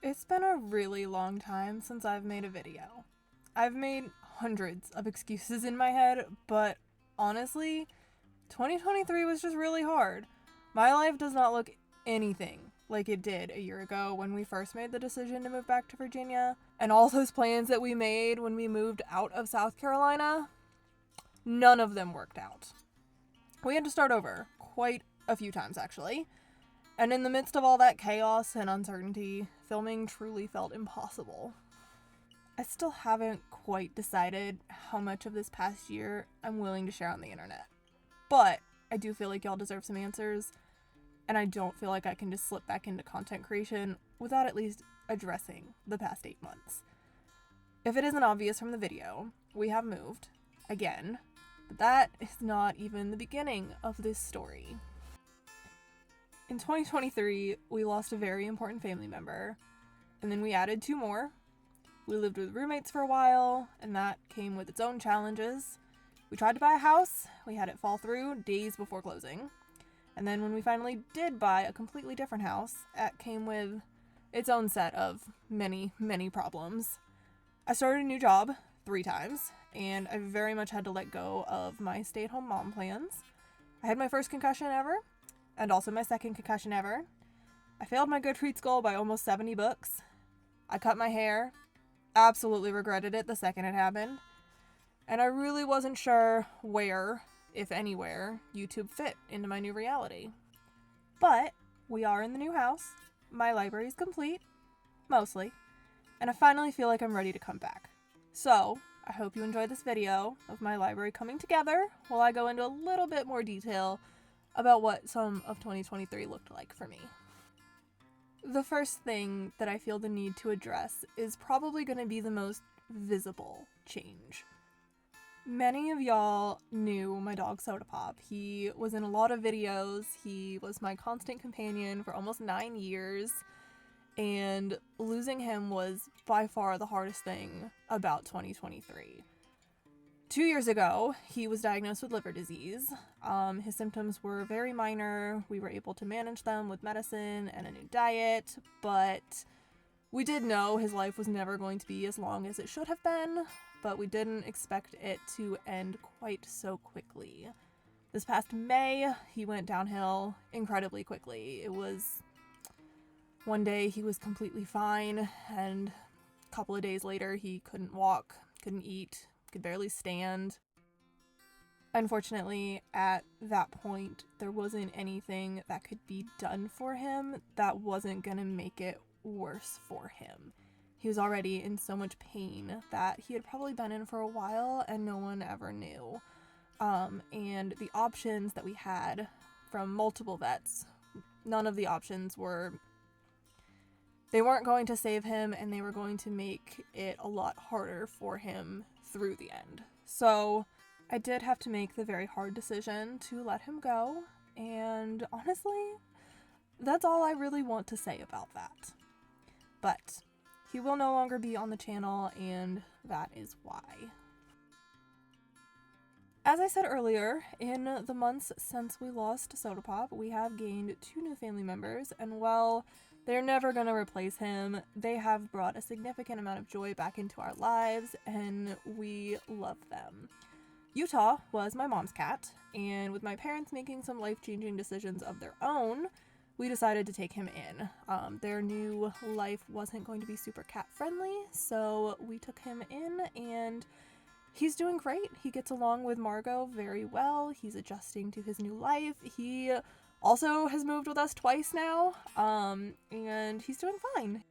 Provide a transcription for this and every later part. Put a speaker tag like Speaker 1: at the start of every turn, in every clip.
Speaker 1: It's been a really long time since I've made a video. I've made hundreds of excuses in my head, but honestly, 2023 was just really hard. My life does not look anything like it did a year ago when we first made the decision to move back to Virginia, and all those plans that we made when we moved out of South Carolina, none of them worked out. We had to start over quite a few times, actually. And in the midst of all that chaos and uncertainty, filming truly felt impossible. I still haven't quite decided how much of this past year I'm willing to share on the internet. But I do feel like y'all deserve some answers, and I don't feel like I can just slip back into content creation without at least addressing the past 8 months. If it isn't obvious from the video, we have moved, again, but that is not even the beginning of this story. In 2023, we lost a very important family member, and then we added 2 more. We lived with roommates for a while, and that came with its own challenges. We tried to buy a house, we had it fall through days before closing. And then when we finally did buy a completely different house, it came with its own set of many, many problems. I started a new job 3 times, and I very much had to let go of my stay-at-home mom plans. I had my first concussion ever, and also my second concussion ever. I failed my Goodreads goal by almost 70 books. I cut my hair. Absolutely regretted it the second it happened. And I really wasn't sure where, if anywhere, YouTube fit into my new reality. But we are in the new house. My library is complete. Mostly. And I finally feel like I'm ready to come back. So, I hope you enjoyed this video of my library coming together while I go into a little bit more detail about what some of 2023 looked like for me. The first thing that I feel the need to address is probably going to be the most visible change. Many of y'all knew my dog Soda Pop. He was in a lot of videos. He was my constant companion for almost 9 years, and losing him was by far the hardest thing about 2023. 2 years ago, he was diagnosed with liver disease. His symptoms were very minor. We were able to manage them with medicine and a new diet, but we did know his life was never going to be as long as it should have been, but we didn't expect it to end quite so quickly. This past May, he went downhill incredibly quickly. It was one day he was completely fine, and a couple of days later he couldn't walk, couldn't eat, could barely stand. Unfortunately, at that point, there wasn't anything that could be done for him that wasn't gonna make it worse for him. He was already in so much pain that he had probably been in for a while and no one ever knew. And the options that we had from multiple vets, none of the options they weren't going to save him, and they were going to make it a lot harder for him through the end. So I did have to make the very hard decision to let him go, and honestly, that's all I really want to say about that. But he will no longer be on the channel, and that is why. As I said earlier, in the months since we lost Soda Pop, we have gained 2 new family members, and while they're never going to replace him, they have brought a significant amount of joy back into our lives, and we love them. Utah was my mom's cat, and with my parents making some life-changing decisions of their own, we decided to take him in. Their new life wasn't going to be super cat-friendly, so we took him in, and he's doing great. He gets along with Margot very well. He's adjusting to his new life. He also has moved with us twice now, and he's doing fine.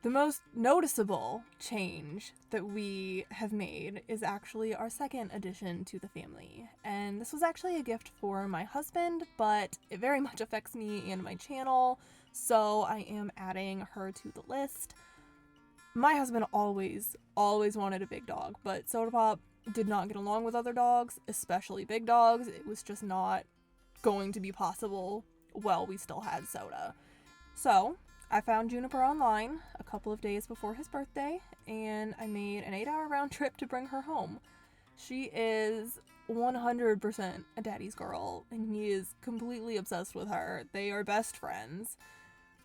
Speaker 1: The most noticeable change that we have made is actually our second addition to the family. And this was actually a gift for my husband, but it very much affects me and my channel, so I am adding her to the list. My husband always wanted a big dog, but Soda Pop did not get along with other dogs, especially big dogs. It was just not going to be possible while we still had Soda. So I found Juniper online a couple of days before his birthday, and I made an 8-hour round trip to bring her home. She is 100% a daddy's girl, and he is completely obsessed with her. They are best friends.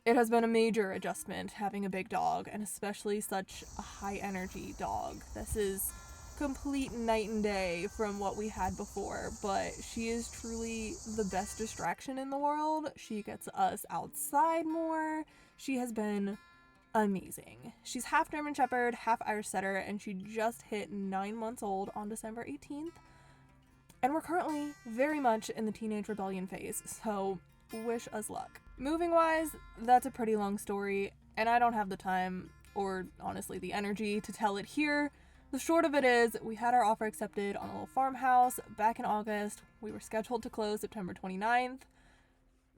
Speaker 1: It has been a major adjustment having a big dog, and especially such a high energy dog. This is complete night and day from what we had before, but she is truly the best distraction in the world. She gets us outside more. She has been amazing. She's half German Shepherd, half Irish Setter, and she just hit 9 months old on December 18th. And we're currently very much in the teenage rebellion phase, so wish us luck. Moving wise, that's a pretty long story, and I don't have the time, or honestly the energy, to tell it here. The short of it is, we had our offer accepted on a little farmhouse back in August. We were scheduled to close September 29th.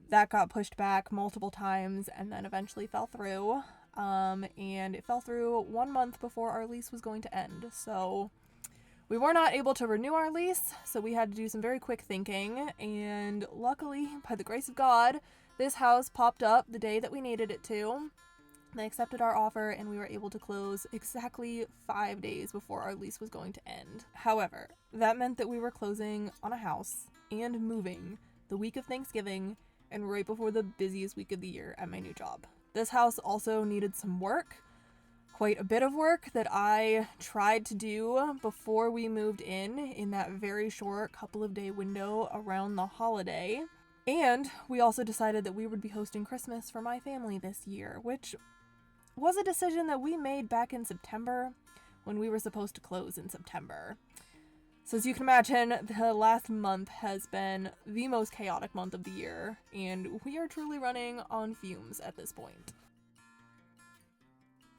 Speaker 1: That got pushed back multiple times and then eventually fell through. And it fell through 1 month before our lease was going to end. So we were not able to renew our lease, so we had to do some very quick thinking. And luckily, by the grace of God, this house popped up the day that we needed it to. They accepted our offer and we were able to close exactly 5 days before our lease was going to end. However, that meant that we were closing on a house and moving the week of Thanksgiving and right before the busiest week of the year at my new job. This house also needed some work, quite a bit of work that I tried to do before we moved in that very short couple of day window around the holiday. And we also decided that we would be hosting Christmas for my family this year, which was a decision that we made back in September when we were supposed to close in September. So as you can imagine, the last month has been the most chaotic month of the year, and we are truly running on fumes at this point.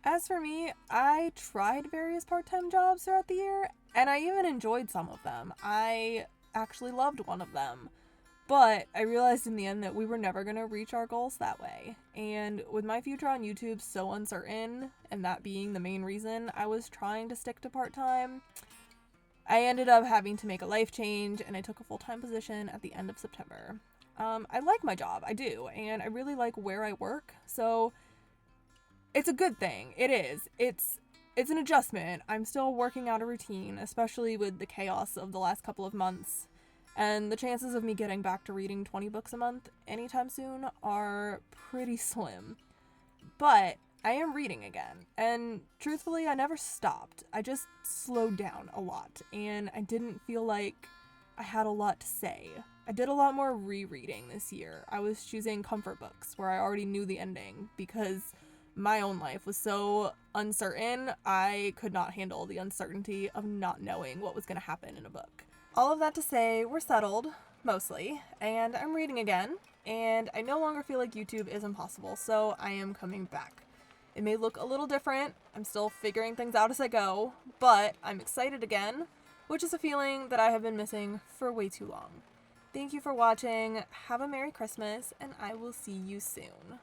Speaker 1: As for me, I tried various part-time jobs throughout the year, and I even enjoyed some of them. I actually loved one of them. But I realized in the end that we were never going to reach our goals that way. And with my future on YouTube so uncertain, and that being the main reason I was trying to stick to part-time, I ended up having to make a life change, and I took a full-time position at the end of September. I like my job, I do, and I really like where I work, so it's a good thing. It is. It's an adjustment. I'm still working out a routine, especially with the chaos of the last couple of months. And the chances of me getting back to reading 20 books a month anytime soon are pretty slim. But I am reading again, and truthfully, I never stopped. I just slowed down a lot, and I didn't feel like I had a lot to say. I did a lot more rereading this year. I was choosing comfort books where I already knew the ending because my own life was so uncertain, I could not handle the uncertainty of not knowing what was going to happen in a book. All of that to say, we're settled, mostly, and I'm reading again, and I no longer feel like YouTube is impossible, so I am coming back. It may look a little different, I'm still figuring things out as I go, but I'm excited again, which is a feeling that I have been missing for way too long. Thank you for watching, have a Merry Christmas, and I will see you soon.